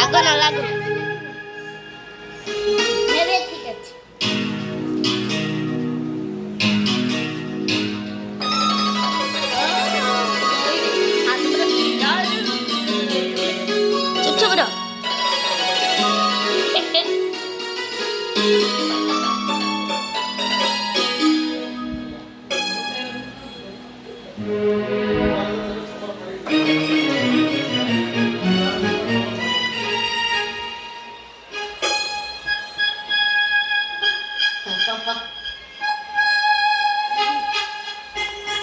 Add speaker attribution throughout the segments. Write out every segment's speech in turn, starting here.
Speaker 1: লাগো না লাগো নেবে ঠিক আছে চুপ চুপ রো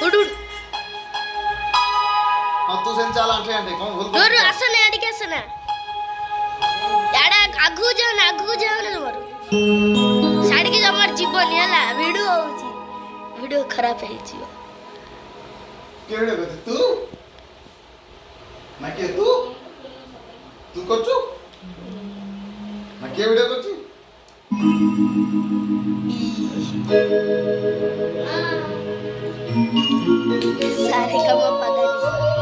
Speaker 1: उड़ उड़
Speaker 2: तू सेन चल आंटे आंटे कौन बोल
Speaker 1: दूर आसने अडिके आसने याडा आगु जाओ ना तुम्हारो साड़ी के जमार जीवन हला वीडियो खराब है जीव
Speaker 2: केड़े बते तू ना के तू करछु ना के वीडियो करछु
Speaker 1: सारे कम पगानी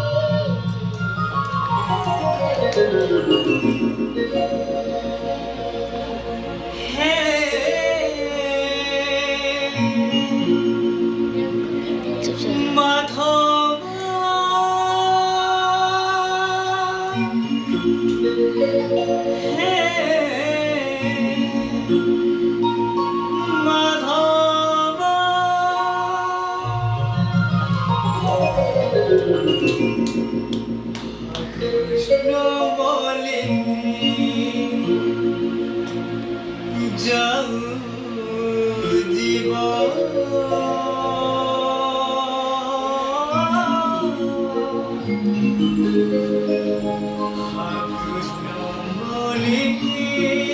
Speaker 3: Krishna Moli